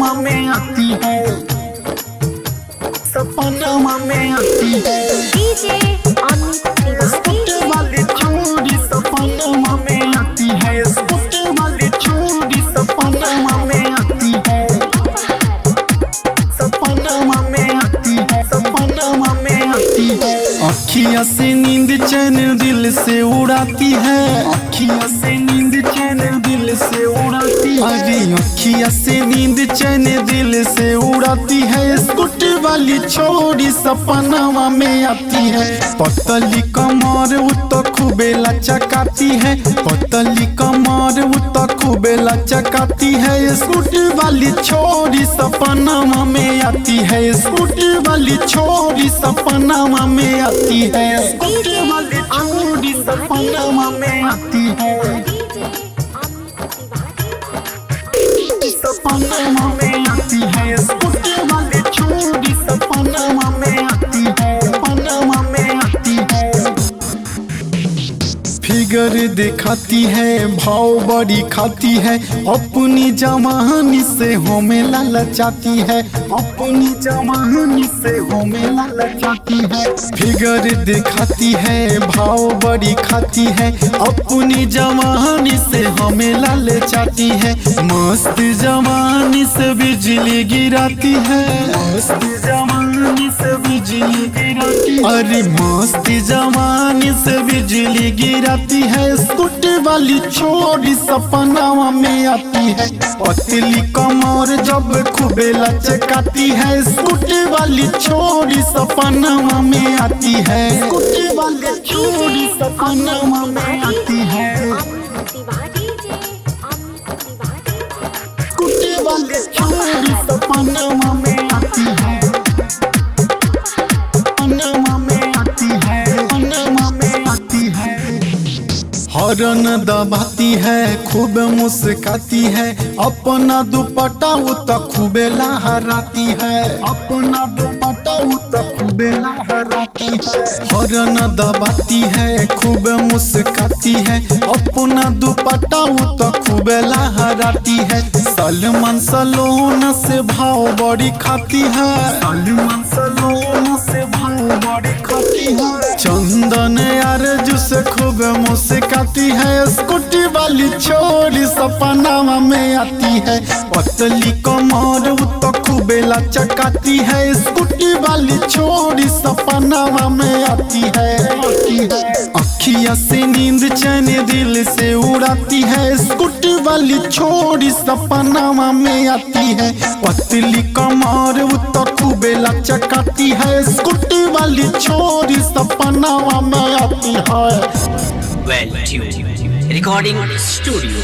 सपना में आती है, सपना में आती है। डीजे स्कूटर वाली छोरी सपना में आती है, स्कूटर वाली छोरी सपना में आती है, सपना में आती है, सपना में आती है। अखियाँ से नींद चैन दिल से उड़ाती है, अखियाँ से नींद चैन दिल से उड़ाती है, अरे अखियाँ से नींद चैन दिल से उड़ाती है। स्कूटर वाली छोरी सपना में आती है, पतली कमर वो तो खूबे लचकाती है, पतली कमर वो तो खूबे लचकाती है। स्कूटर वाली छोरी सपना में आती है, स्कूटर वाली छोरी सपना में आती है, स्कूटर वाली छोरी सपना में आती है, सपना में आती है। स्कूटर वाली छोरी सपना में आती है, सपना में आती है। फिगर दिखाती है, भाव बड़ी खाती है, अपनी जवानी से हमें ललचाती है, अपनी जवानी से हमें ललचाती है। फिगर दिखाती है, भाव बड़ी खाती है, अपनी जवानी से हमें ललचाती है। मस्त जवानी से बिजली गिराती है, मस्त जवानी से बिजली गिराती है, अरे मस्त जवानी से बिजली गिराती है। स्कूटर वाली छोरी सपना में आती है, पतली कमर जब खूबे लचकाती है। स्कूटर वाली छोरी सपना में आती है, स्कूटर वाली छोरी सपना में आती है, स्कूटर वाली छोरी सपना में आती है, सपना में आती है, सपना में आती है। हॉर्न दबाती है, खूब मुस्काती है, अपना दुपट्टा वो तो खूबे लहराती है, अपना दुपट्टा वो तो खूबे लहराती है। हॉर्न दबाती है, खूब मुस्काती है, अपना दुपट्टा वो तो खूबे लहराती है। सलमान सलोन से भाव बड़ी खाती है, सलमान सलोन से भाव बड़ी खाती है। चंदन अर्जु से खूब मुस्काती है, स्कूटी वाली छोरी सपना में आती है, पतली कमर वो तो खूबे लचकाती है। स्कूटी वाली छोरी सपना में आती है, अखियाँ से नींद चैन दिल से उड़ाती है। स्कूटी वाली छोरी सपना में आती है, पतली कमर वो तो खूबे लचकाती है। स्कूटी वाली छोरी सपना में आती है। Well tuned recording studio.